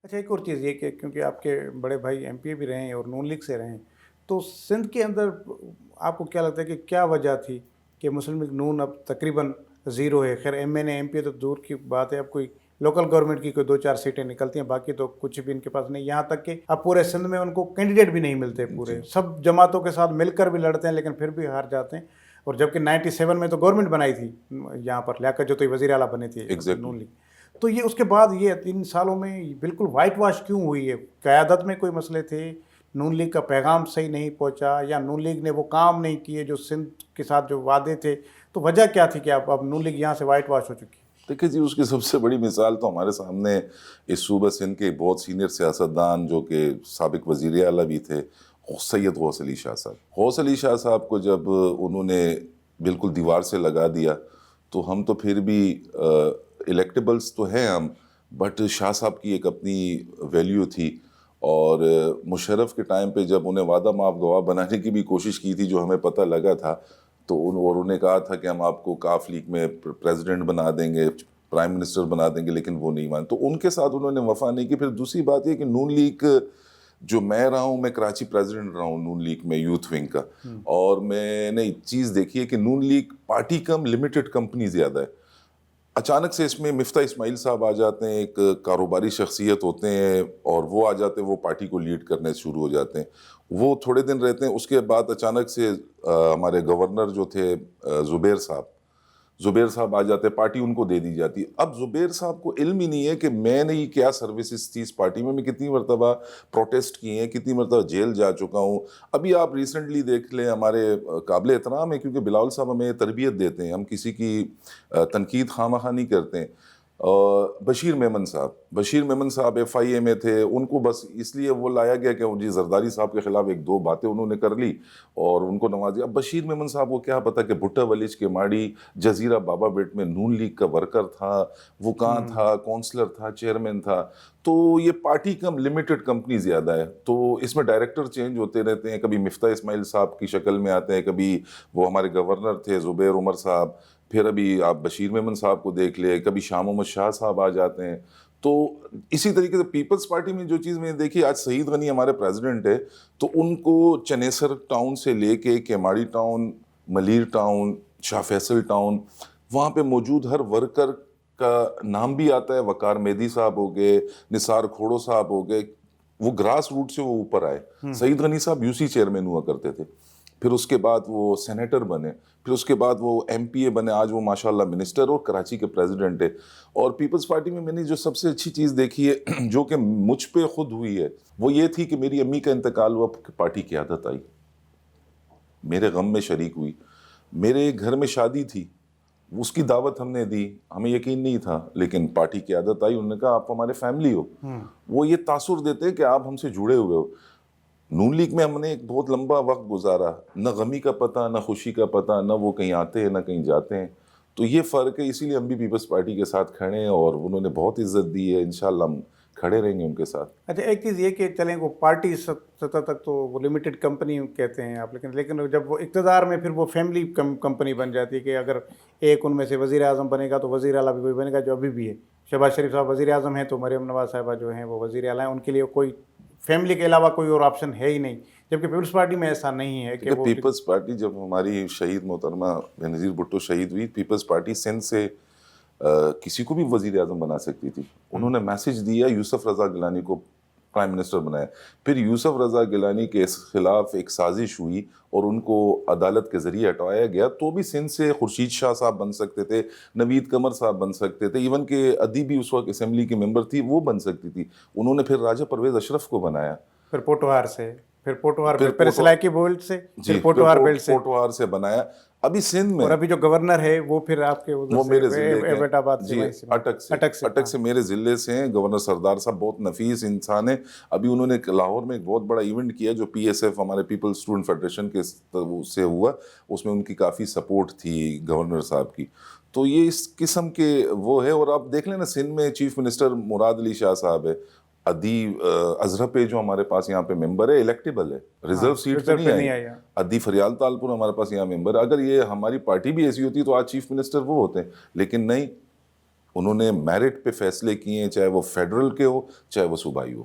اچھا، ایک اور چیز یہ کہ کیونکہ آپ کے بڑے بھائی ایم پی اے بھی رہے ہیں اور نون لیگ سے رہے ہیں، تو سندھ کے اندر آپ کو کیا لگتا ہے کہ کیا وجہ تھی کہ مسلم لیگ نون اب تقریباً زیرو ہے؟ خیر M N A M P A تو دور کی بات ہے، اب کوئی لوکل گورنمنٹ کی کوئی 2 4 سیٹیں نکلتی ہیں، باقی تو کچھ بھی ان کے پاس نہیں، یہاں تک کہ اب پورے سندھ میں ان کو کینڈیڈیٹ بھی نہیں ملتے، جی پورے سب جماعتوں کے ساتھ مل کر بھی لڑتے ہیں لیکن پھر بھی ہار جاتے ہیں۔ اور جبکہ 97 میں تو گورنمنٹ بنائی تھی یہاں پر، لیاقت جو تو وزیر اعلیٰ بنے تھے ایگزیکٹلی. نون لیگ۔ تو یہ اس کے بعد یہ 3 سالوں میں بالکل وائٹ واش کیوں ہوئی ہے؟ قیادت میں کوئی مسئلے تھے، نون لیگ کا پیغام صحیح نہیں پہنچا، یا نون لیگ نے وہ کام نہیں کیے جو سندھ کے ساتھ جو وعدے تھے؟ تو وجہ کیا تھی کہ اب نون لیگ یہاں سے وائٹ واش ہو چکی ہے؟ دیکھیے جی، اس کی سب سے بڑی مثال تو ہمارے سامنے اس صوبہ سندھ کے بہت سینئر سیاستدان جو کہ سابق وزیر اعلیٰ بھی تھے، سید غوث علی شاہ صاحب. غوث علی شاہ صاحب کو جب انہوں نے بالکل دیوار سے لگا دیا تو ہم تو پھر بھی الیکٹیبلز تو ہیں ہم، بٹ شاہ صاحب کی ایک اپنی ویلیو تھی. اور مشرف کے ٹائم پہ جب انہیں وعدہ معاف گواہ بنانے کی بھی کوشش کی تھی، جو ہمیں پتہ لگا تھا، تو انہوں نے کہا تھا کہ ہم آپ کو کاف لیگ میں پریزیڈنٹ بنا دیں گے، پرائم منسٹر بنا دیں گے، لیکن وہ نہیں مان. تو ان کے ساتھ انہوں نے وفا نہیں کی. پھر دوسری بات یہ کہ نون لیگ جو میں رہا ہوں، میں کراچی پریزیڈنٹ رہا ہوں نون لیگ میں یوتھ ونگ کا، اور میں نے ایک چیز دیکھی ہے کہ نون لیگ پارٹی کم لمیٹڈ کمپنی زیادہ ہے. اچانک سے اس میں مفتاح اسماعیل صاحب آ جاتے ہیں، ایک کاروباری شخصیت ہوتے ہیں، اور وہ آ جاتے ہیں، وہ پارٹی کو لیڈ کرنے شروع ہو جاتے ہیں. وہ تھوڑے دن رہتے ہیں، اس کے بعد اچانک سے ہمارے گورنر جو تھے زبیر صاحب آ جاتے ہیں، پارٹی ان کو دے دی جاتی ہے. اب زبیر صاحب کو علم ہی نہیں ہے کہ میں نے یہ کیا سروسز تھی اس پارٹی میں کتنی مرتبہ پروٹیسٹ کیے ہیں، کتنی مرتبہ جیل جا چکا ہوں. ابھی آپ ریسنٹلی دیکھ لیں، ہمارے قابل احترام ہے کیونکہ بلاول صاحب ہمیں تربیت دیتے ہیں، ہم کسی کی تنقید خواہ نہیں کرتے ہیں. بشیر میمن صاحب ایف آئی اے میں تھے، ان کو بس اس لیے وہ لایا گیا کہ جی زرداری صاحب کے خلاف 1 2 باتیں انہوں نے کر لی اور ان کو نواز دیا. اب بشیر میمن صاحب کو کیا پتا کہ بھٹا ولیج کے ماڑی جزیرہ بابا بیٹ میں نون لیگ کا ورکر تھا، وہ کہاں تھا، کونسلر تھا، چیئرمین تھا. تو یہ پارٹی کم لمیٹڈ کمپنی زیادہ ہے، تو اس میں ڈائریکٹر چینج ہوتے رہتے ہیں. کبھی مفتاح اسماعیل صاحب کی شکل میں آتے ہیں، کبھی وہ ہمارے گورنر تھے زبیر عمر صاحب، پھر ابھی آپ بشیر میمن صاحب کو دیکھ لیں، کبھی شاہ محمد شاہ صاحب آ جاتے ہیں. تو اسی طریقے سے پیپلز پارٹی میں جو چیز میں نے دیکھی، آج سعید غنی ہمارے پریزیڈنٹ ہے، تو ان کو چنیسر ٹاؤن سے لے کے کیماڑی ٹاؤن، ملیر ٹاؤن، شاہ فیصل ٹاؤن، وہاں پہ موجود ہر ورکر کا نام بھی آتا ہے. وقار مہدی صاحب ہو گئے، نثار کھوڑو صاحب ہو گئے، وہ گراس روٹ سے وہ اوپر آئے. سعید غنی صاحب یو سی چیئرمین ہوا کرتے تھے، پھر اس کے بعد وہ سینیٹر بنے، پھر اس کے بعد وہ ایم پی اے بنے، آج وہ ماشاءاللہ منسٹر اور کراچی کے پریزیڈنٹ ہے. اور پیپلز پارٹی میں نے جو سب سے اچھی چیز دیکھی ہے جو کہ مجھ پہ خود ہوئی ہے، وہ یہ تھی کہ میری امی کا انتقال ہوا، پارٹی کی عادت آئی، میرے غم میں شریک ہوئی. میرے گھر میں شادی تھی، اس کی دعوت ہم نے دی، ہمیں یقین نہیں تھا، لیکن پارٹی کی عادت آئی. انہوں نے کہا آپ ہمارے فیملی ہو. وہ یہ تاثر دیتے ہیں کہ آپ ہم سے جڑے ہوئے ہو. نون لیگ میں ہم نے ایک بہت لمبا وقت گزارا، نہ غمی کا پتہ، نہ خوشی کا پتہ، نہ وہ کہیں آتے ہیں نہ کہیں جاتے ہیں. تو یہ فرق ہے، اسی لیے ہم بھی پیپلز پارٹی کے ساتھ کھڑے ہیں، اور انہوں نے بہت عزت دی ہے، انشاءاللہ ہم کھڑے رہیں گے ان کے ساتھ. اچھا، ایک چیز یہ کہ چلیں وہ پارٹی سطح تک تو وہ لمیٹڈ کمپنی کہتے ہیں آپ، لیکن جب وہ اقتدار میں پھر وہ فیملی کمپنی بن جاتی ہے کہ اگر ایک ان میں سے وزیر اعظم بنے گا تو وزیر اعلیٰ بھی وہی بنے گا جو ابھی بھی ہے. شہباز شریف صاحب وزیر اعظم ہیں تو مریم نواز صاحبہ جو ہیں وہ وزیر اعلیٰ ہیں، ان کے لیے کوئی فیملی کے علاوہ کوئی اور آپشن ہے ہی نہیں. جبکہ پیپلز پارٹی میں ایسا نہیں ہے کہ وہ پیپلز پارٹی جب ہماری شہید محترمہ بینظیر بھٹو شہید ہوئی، پیپلز پارٹی سندھ سے کسی کو بھی وزیر اعظم بنا سکتی تھی. انہوں نے میسج دیا، یوسف رضا گیلانی کو پرائم منسٹر بنایا. پھر یوسف رضا گیلانی کے خلاف ایک سازش ہوئی اور ان کو عدالت کے ذریعے ہٹوایا گیا. تو بھی سندھ سے خورشید شاہ صاحب بن سکتے تھے، نوید قمر صاحب بن سکتے تھے، ایون کہ ادی بھی اس وقت اسمبلی کی ممبر تھی، وہ بن سکتی تھی. انہوں نے پھر راجہ پرویز اشرف کو بنایا، پھر پوٹوہار سے، پھر پھر سلائکی بیلٹ سے، جی پھر پوٹوہار بیلٹ سے، پوٹوہار سے بنایا. ابھی سندھ میں اور ابھی جو گورنر ہے وہ پھر آپ کے ادھر وہ سے میرے ضلع کے ایبٹ آباد سے، جی وہیں سے اٹک سے میرے ضلع سے ہیں. گورنر سردار صاحب بہت نفیس انسان ہیں. ابھی انہوں نے لاہور میں ایک بہت بڑا ایونٹ کیا جو پی ایس ایف ہمارے پیپل اسٹوڈنٹ فیڈریشن کے سے ہوا، اس میں ان کی کافی سپورٹ تھی گورنر صاحب کی. تو یہ اس قسم کے وہ ہے. اور آپ دیکھ لیں نا، سندھ میں چیف منسٹر مراد علی شاہ صاحب ہے، ادی اظہر پہ جو ہمارے پاس یہاں پہ ممبر ہے، الیکٹیبل ہے، ریزرو سیٹ پہ نہیں آئی. ادی فریال تالپور ہمارے پاس یہاں ممبر. اگر یہ ہماری پارٹی بھی ایسی ہوتی تو آج چیف منسٹر وہ ہوتے ہیں، لیکن نہیں. انہوں نے میرٹ پہ فیصلے کیے ہیں, چاہے وہ فیڈرل کے ہو چاہے وہ صوبائی ہو.